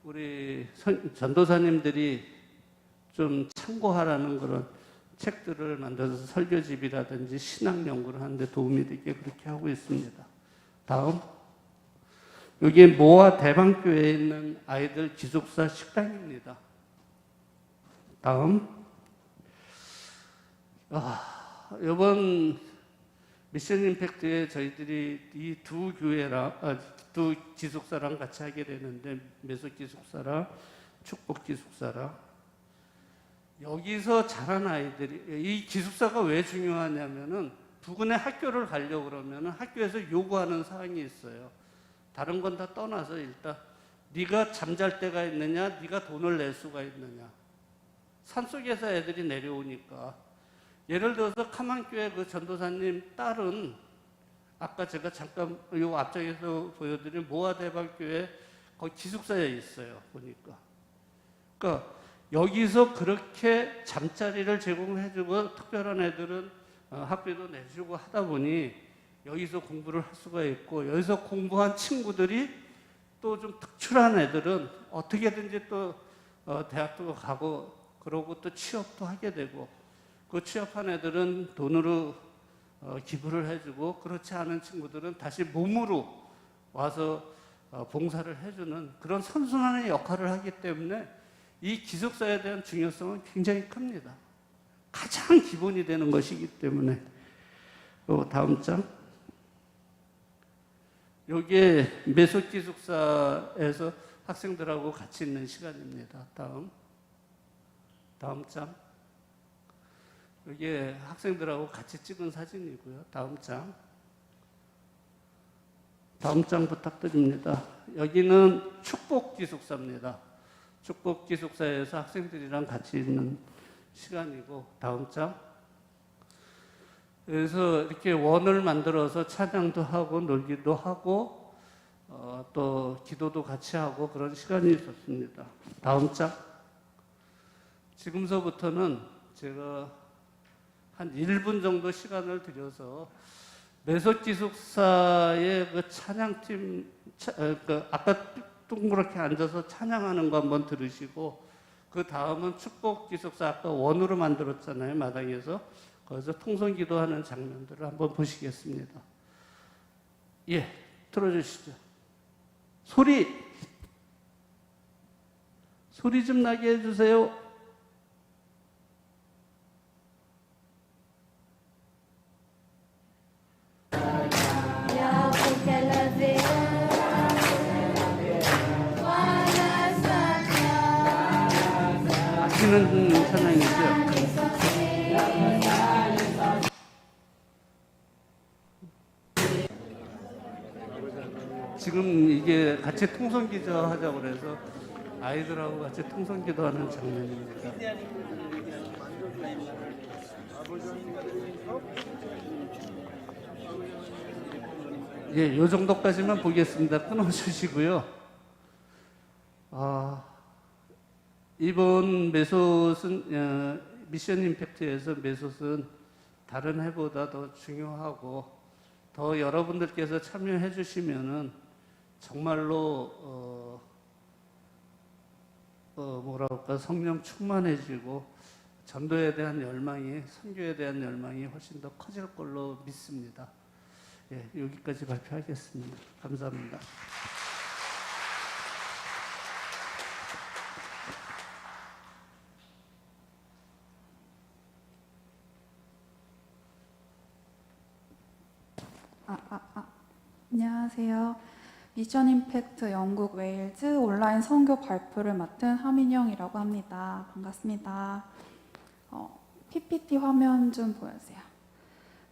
우리 전도사님들이 좀 참고하라는 그런 책들을 만들어서 설교집이라든지 신학 연구를 하는데 도움이 되게 그렇게 하고 있습니다. 다음. 여기 모아 대방교회에 있는 아이들 기숙사 식당입니다. 다음. 이번 미션 임팩트에 저희들이 이 두 교회랑, 두 기숙사랑 같이 하게 되는데, 메소 기숙사랑 축복 기숙사랑. 여기서 자란 아이들이, 이 기숙사가 왜 중요하냐면은, 부근에 학교를 가려고 그러면은 학교에서 요구하는 사항이 있어요. 다른 건 다 떠나서 일단 네가 잠잘 데가 있느냐, 네가 돈을 낼 수가 있느냐. 산속에서 애들이 내려오니까. 예를 들어서 카만교회 그 전도사님 딸은 아까 제가 잠깐 요 앞쪽에서 보여드린 모아대방교회 거기 기숙사에 있어요. 보니까. 그러니까 여기서 그렇게 잠자리를 제공해주고 특별한 애들은 학비도 내주고 하다 보니 여기서 공부를 할 수가 있고, 여기서 공부한 친구들이 또 좀 특출한 애들은 어떻게든지 또 대학도 가고 그러고 또 취업도 하게 되고, 그 취업한 애들은 돈으로 기부를 해주고, 그렇지 않은 친구들은 다시 몸으로 와서 봉사를 해주는 그런 선순환의 역할을 하기 때문에 이 기숙사에 대한 중요성은 굉장히 큽니다. 가장 기본이 되는 것이기 때문에. 다음 장. 여기에 메소 기숙사에서 학생들하고 같이 있는 시간입니다. 다음 장. 여기에 학생들하고 같이 찍은 사진이고요. 다음 장 부탁드립니다. 여기는 축복 기숙사입니다. 축복 기숙사에서 학생들이랑 같이 있는 시간이고, 다음 장. 그래서 이렇게 원을 만들어서 찬양도 하고 놀기도 하고 또 기도도 같이 하고 그런 시간이 있었습니다. 다음 장. 지금서부터는 제가 한 1분 정도 시간을 들여서 메소 기숙사의 그 찬양팀, 아까 동그랗게 앉아서 찬양하는 거 한번 들으시고, 그 다음은 축복 기숙사 아까 원으로 만들었잖아요, 마당에서. 거기서 통성 기도하는 장면들을 한번 보시겠습니다. 예, 틀어주시죠. 소리 좀 나게 해주세요. 아시는 찬양이죠? 지금 이게 같이 통성기도 하자고 그래서 아이들하고 같이 통성기도 하는 장면입니다. 예, 요 정도까지만 보겠습니다. 끊어주시고요. 이번 메소스는 미션 임팩트에서 메소스는 다른 해보다 더 중요하고 더 여러분들께서 참여해 주시면은 정말로 뭐랄까 성령 충만해지고 전도에 대한 열망이, 선교에 대한 열망이 훨씬 더 커질 걸로 믿습니다. 예, 여기까지 발표하겠습니다. 감사합니다. 안녕하세요. 미션 임팩트 영국 웨일즈 온라인 선교 발표를 맡은 하민영이라고 합니다. 반갑습니다. PPT 화면 좀 보여주세요.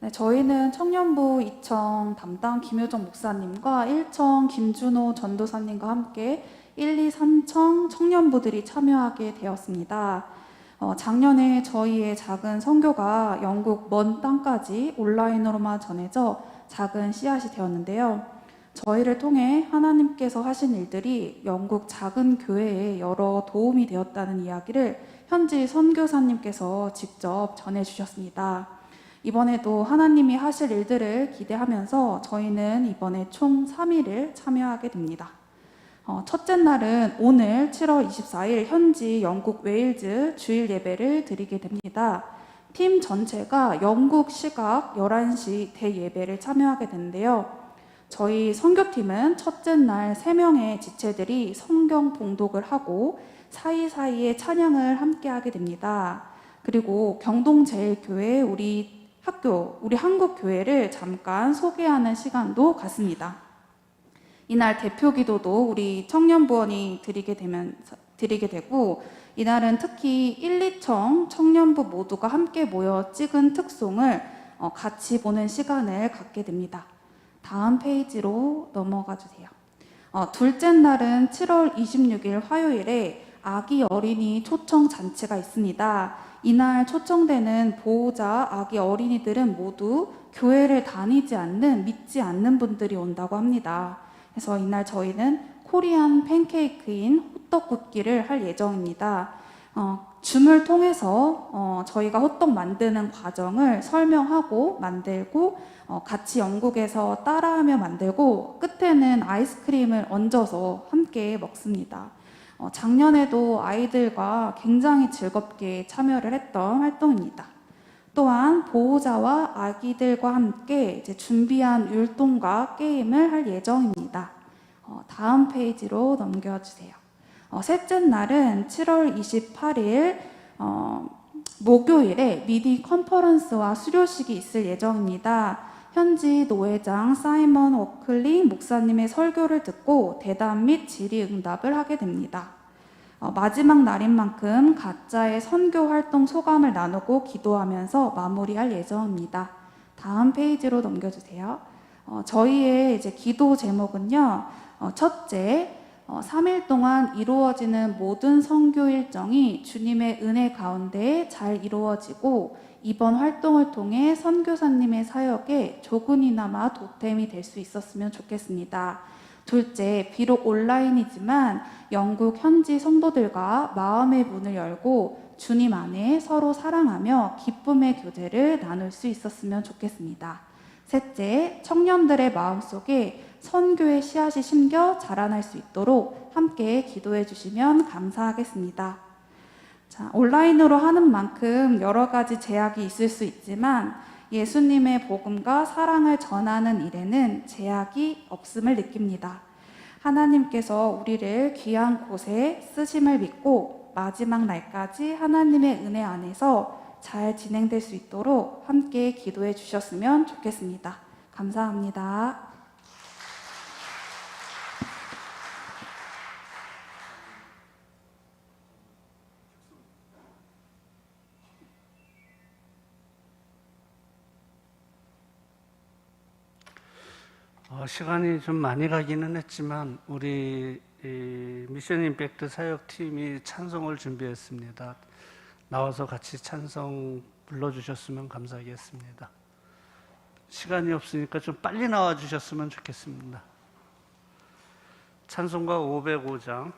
네, 저희는 청년부 2청 담당 김효정 목사님과 1청 김준호 전도사님과 함께 1, 2, 3청 청년부들이 참여하게 되었습니다. 작년에 저희의 작은 선교가 영국 먼 땅까지 온라인으로만 전해져 작은 씨앗이 되었는데요. 저희를 통해 하나님께서 하신 일들이 영국 작은 교회에 여러 도움이 되었다는 이야기를 현지 선교사님께서 직접 전해주셨습니다. 이번에도 하나님이 하실 일들을 기대하면서 저희는 이번에 총 3일을 참여하게 됩니다. 첫째 날은 오늘 7월 24일 현지 영국 웨일즈 주일 예배를 드리게 됩니다. 팀 전체가 영국 시각 11시 대예배를 참여하게 되는데요. 저희 선교팀은 첫째 날 3명의 지체들이 성경 봉독을 하고 사이사이에 찬양을 함께 하게 됩니다. 그리고 경동제일교회 우리 한국 교회를 잠깐 소개하는 시간도 갖습니다. 이날 대표 기도도 우리 청년부원이 드리게 되고 이날은 특히 1, 2청 청년부 모두가 함께 모여 찍은 특송을 같이 보는 시간을 갖게 됩니다. 다음 페이지로 넘어가 주세요. 둘째 날은 7월 26일 화요일에 아기 어린이 초청 잔치가 있습니다. 이날 초청되는 보호자 아기 어린이들은 모두 교회를 다니지 않는, 믿지 않는 분들이 온다고 합니다. 그래서 이날 저희는 코리안 팬케이크인 호떡 굽기를 할 예정입니다. 줌을 통해서 저희가 호떡 만드는 과정을 설명하고 만들고 같이 영국에서 따라하며 만들고 끝에는 아이스크림을 얹어서 함께 먹습니다. 작년에도 아이들과 굉장히 즐겁게 참여를 했던 활동입니다. 또한 보호자와 아기들과 함께 이제 준비한 율동과 게임을 할 예정입니다. 다음 페이지로 넘겨주세요. 셋째 날은 7월 28일 목요일에 미디 컨퍼런스와 수료식이 있을 예정입니다. 현지 노회장 사이먼 워클리 목사님의 설교를 듣고 대담 및 질의응답을 하게 됩니다. 마지막 날인 만큼 각자의 선교 활동 소감을 나누고 기도하면서 마무리할 예정입니다. 다음 페이지로 넘겨주세요. 저희의 이제 기도 제목은요. 첫째, 3일 동안 이루어지는 모든 선교 일정이 주님의 은혜 가운데 잘 이루어지고 이번 활동을 통해 선교사님의 사역에 조금이나마 보탬이 될 수 있었으면 좋겠습니다. 둘째, 비록 온라인이지만 영국 현지 성도들과 마음의 문을 열고 주님 안에 서로 사랑하며 기쁨의 교제를 나눌 수 있었으면 좋겠습니다. 셋째, 청년들의 마음속에 선교의 씨앗이 심겨 자라날 수 있도록 함께 기도해 주시면 감사하겠습니다. 자, 온라인으로 하는 만큼 여러 가지 제약이 있을 수 있지만 예수님의 복음과 사랑을 전하는 일에는 제약이 없음을 느낍니다. 하나님께서 우리를 귀한 곳에 쓰심을 믿고 마지막 날까지 하나님의 은혜 안에서 잘 진행될 수 있도록 함께 기도해 주셨으면 좋겠습니다. 감사합니다. 시간이 좀 많이 가기는 했지만 우리 미션 임팩트 사역팀이 찬송을 준비했습니다. 나와서 같이 찬송 불러주셨으면 감사하겠습니다. 시간이 없으니까 좀 빨리 나와주셨으면 좋겠습니다. 찬송가 505장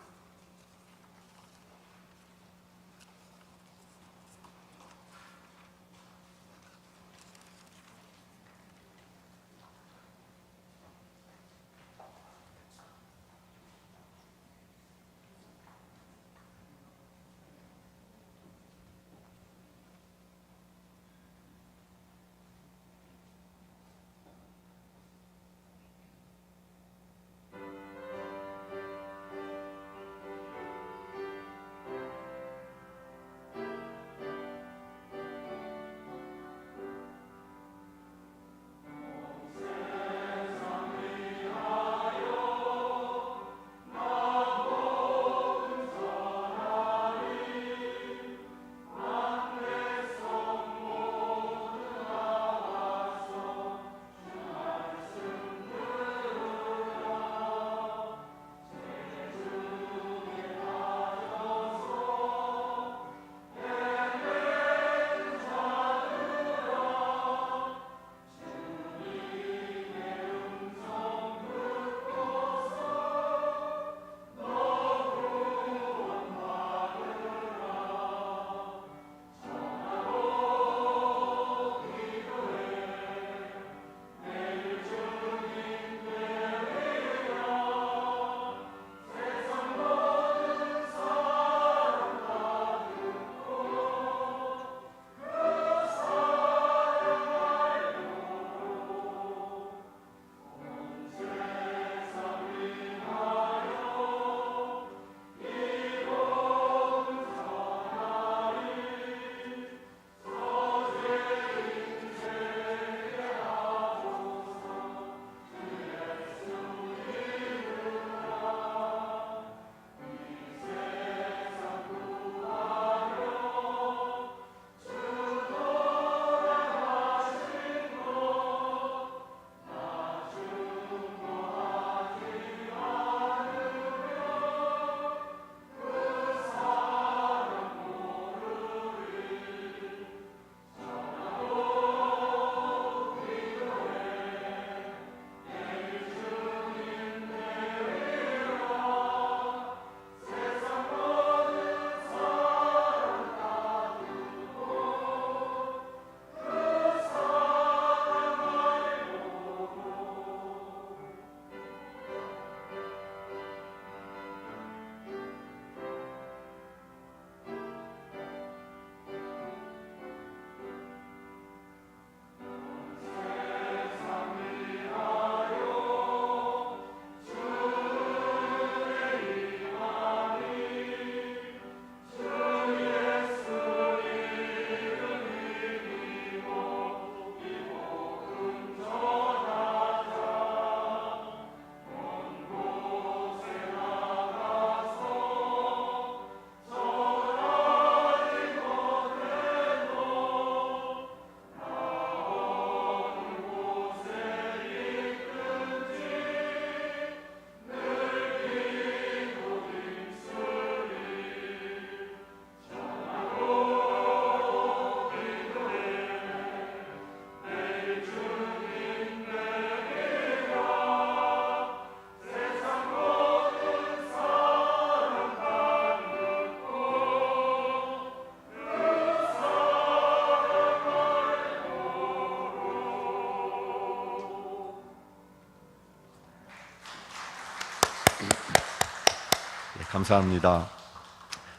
감사합니다.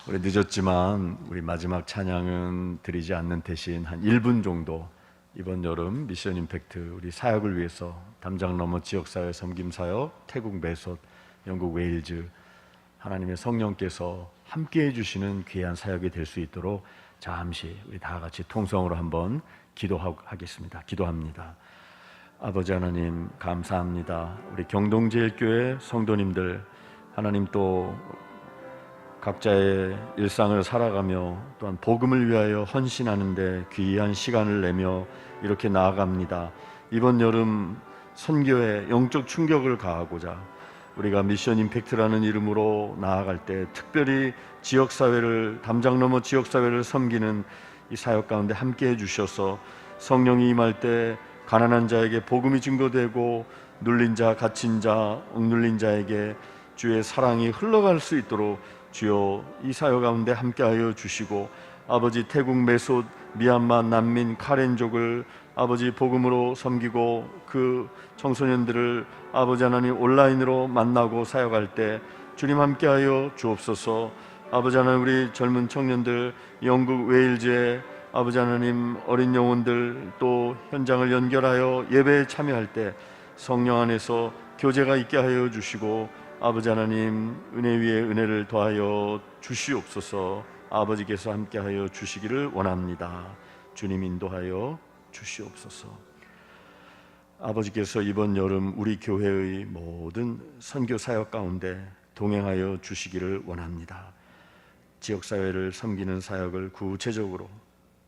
우리 늦었지만 우리 마지막 찬양은 드리지 않는 대신 한 1분 정도 이번 여름 미션 임팩트 우리 사역을 위해서 담장 너머 지역사회 섬김사역, 태국 메솥, 영국 웨일즈 하나님의 성령께서 함께해 주시는 귀한 사역이 될 수 있도록 잠시 우리 다 같이 통성으로 한번 기도하겠습니다. 기도합니다. 아버지 하나님 감사합니다. 우리 경동제일교회 성도님들 하나님 또 각자의 일상을 살아가며 또한 복음을 위하여 헌신하는데 귀한 시간을 내며 이렇게 나아갑니다. 이번 여름 선교에 영적 충격을 가하고자 우리가 미션 임팩트라는 이름으로 나아갈 때 특별히 지역사회를 담장 넘어 지역사회를 섬기는 이 사역 가운데 함께해 주셔서 성령이 임할 때 가난한 자에게 복음이 증거되고 눌린 자, 갇힌 자, 억눌린 자에게 주의 사랑이 흘러갈 수 있도록 주여 이 사역 가운데 함께하여 주시고 아버지 태국 메솥 미얀마 난민 카렌족을 아버지 복음으로 섬기고 그 청소년들을 아버지 하나님 온라인으로 만나고 사역할 때 주님 함께하여 주옵소서. 아버지 하나님 우리 젊은 청년들 영국 웨일즈에 아버지 하나님 어린 영혼들 또 현장을 연결하여 예배에 참여할 때 성령 안에서 교제가 있게 하여 주시고 아버지 하나님 은혜 위에 은혜를 더하여 주시옵소서. 아버지께서 함께하여 주시기를 원합니다. 주님 인도하여 주시옵소서. 아버지께서 이번 여름 우리 교회의 모든 선교 사역 가운데 동행하여 주시기를 원합니다. 지역사회를 섬기는 사역을 구체적으로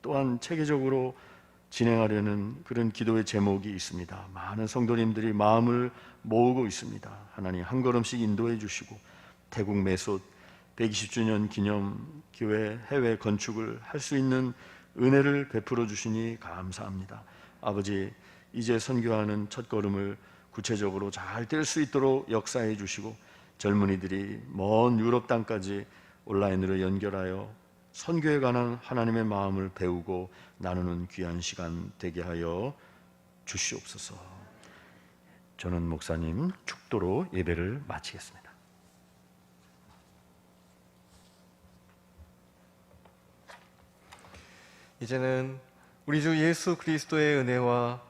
또한 체계적으로 진행하려는 그런 기도의 제목이 있습니다. 많은 성도님들이 마음을 모으고 있습니다. 하나님 한 걸음씩 인도해 주시고 태국 메솥 120주년 기념 교회 해외 건축을 할 수 있는 은혜를 베풀어 주시니 감사합니다. 아버지 이제 선교하는 첫걸음을 구체적으로 잘 뗄 수 있도록 역사해 주시고 젊은이들이 먼 유럽 땅까지 온라인으로 연결하여 선교에 관한 하나님의 마음을 배우고 나누는 귀한 시간 되게 하여 주시옵소서. 저는 목사님 축도로 예배를 마치겠습니다. 이제는 우리 주 예수 그리스도의 은혜와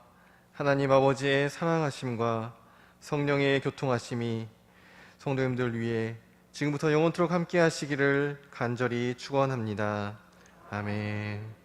하나님 아버지의 사랑하심과 성령의 교통하심이 성도님들 위해 지금부터 영원토록 함께 하시기를 간절히 축원합니다. 아멘.